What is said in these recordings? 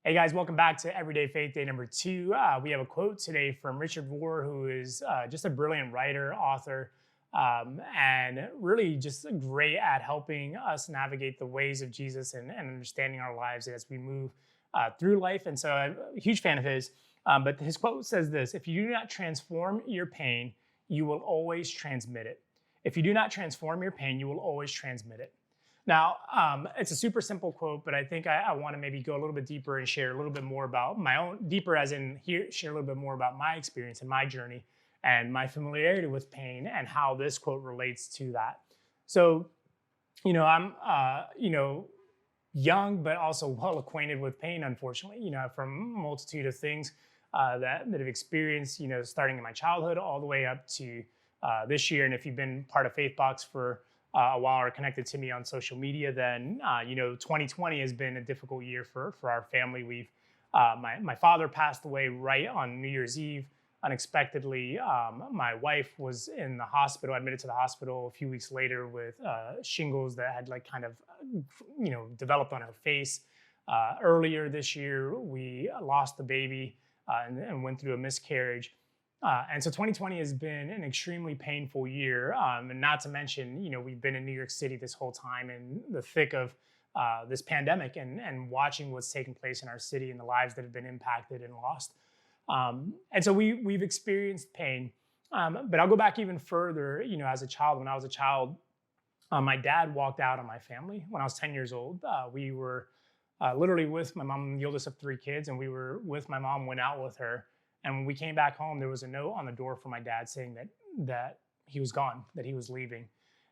Hey guys, welcome back to Everyday Faith Day number 2. We have a quote today from Richard Rohr, who is just a brilliant writer, author, and really just great at helping us navigate the ways of Jesus and understanding our lives as we move through life. And so I'm a huge fan of his. But his quote says this: "If you do not transform your pain, you will always transmit it. If you do not transform your pain, you will always transmit it." Now, it's a super simple quote, but I think I want to maybe go a little bit deeper and share a little bit more about my own, deeper as in here, share a little bit more about my experience and my journey and my familiarity with pain and how this quote relates to that. So, I'm, young, but also well acquainted with pain, unfortunately, from a multitude of things that have experienced, starting in my childhood all the way up to this year. And if you've been part of Faithbox for a while or connected to me on social media, then 2020 has been a difficult year for our family. We've my father passed away right on New Year's Eve unexpectedly. My wife was in the hospital, admitted to the hospital a few weeks later with shingles that had developed on her face. Earlier this year, we lost the baby and went through a miscarriage. And so 2020 has been an extremely painful year. And not to mention, we've been in New York City this whole time in the thick of this pandemic and watching what's taken place in our city and the lives that have been impacted and lost. And so we've experienced pain. But I'll go back even further, as a child. When I was a child, my dad walked out on my family when I was 10 years old. We were literally with my mom, the oldest of 3 kids, and we were with my mom, went out with her. And when we came back home, there was a note on the door from my dad saying that he was gone, that he was leaving.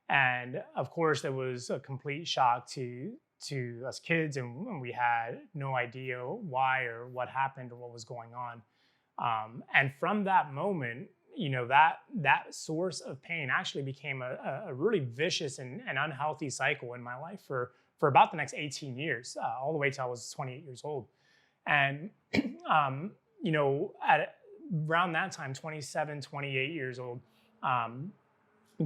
And of course, there was a complete shock to us kids, and we had no idea why or what happened or what was going on. And from that moment, that source of pain actually became a really vicious and unhealthy cycle in my life for about the next 18 years, all the way till I was 28 years old. And at around that time, 27, 28 years old,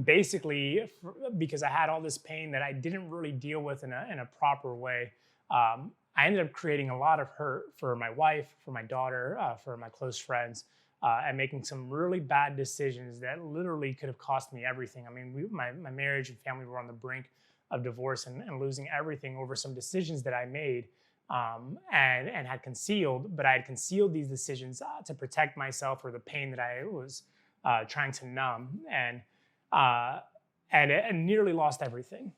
basically, because I had all this pain that I didn't really deal with in a proper way, I ended up creating a lot of hurt for my wife, for my daughter, for my close friends, and making some really bad decisions that literally could have cost me everything. I mean, my marriage and family were on the brink of divorce and losing everything over some decisions that I made. And had concealed, but I had concealed these decisions to protect myself or the pain that I was trying to numb, and nearly lost everything.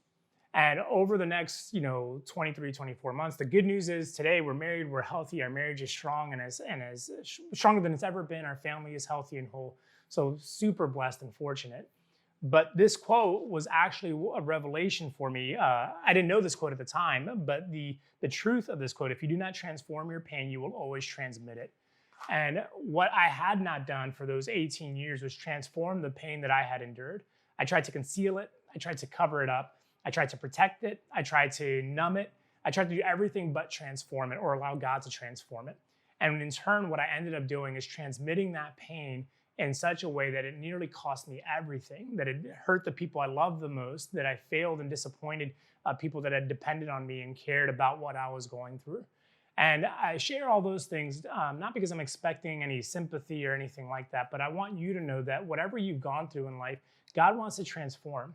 And over the next, 23, 24 months, the good news is today we're married, we're healthy, our marriage is strong and as stronger than it's ever been. Our family is healthy and whole. So super blessed and fortunate. But this quote was actually a revelation for me. I didn't know this quote at the time, but the truth of this quote: "If you do not transform your pain, you will always transmit it." And what I had not done for those 18 years was transform the pain that I had endured. I tried to conceal it. I tried to cover it up. I tried to protect it. I tried to numb it. I tried to do everything but transform it or allow God to transform it. And in turn, what I ended up doing is transmitting that pain in such a way that it nearly cost me everything, that it hurt the people I loved the most, that I failed and disappointed people that had depended on me and cared about what I was going through. And I share all those things, not because I'm expecting any sympathy or anything like that, but I want you to know that whatever you've gone through in life, God wants to transform.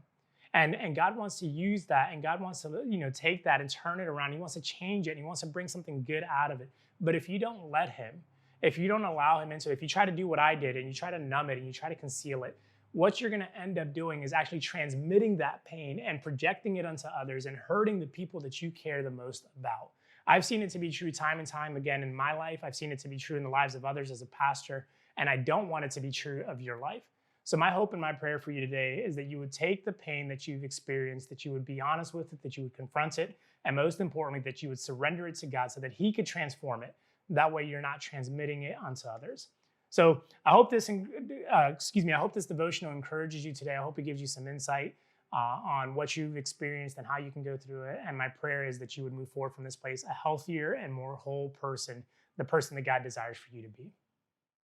And God wants to use that, and God wants to take that and turn it around. He wants to change it, and he wants to bring something good out of it. But if you don't let him, if you don't allow him into it, if you try to do what I did and you try to numb it and you try to conceal it, what you're going to end up doing is actually transmitting that pain and projecting it onto others and hurting the people that you care the most about. I've seen it to be true time and time again in my life. I've seen it to be true in the lives of others as a pastor, and I don't want it to be true of your life. So my hope and my prayer for you today is that you would take the pain that you've experienced, that you would be honest with it, that you would confront it, and most importantly, that you would surrender it to God so that he could transform it. That way you're not transmitting it onto others. So I hope this, I hope this devotional encourages you today. I hope it gives you some insight on what you've experienced and how you can go through it. And my prayer is that you would move forward from this place a healthier and more whole person, the person that God desires for you to be.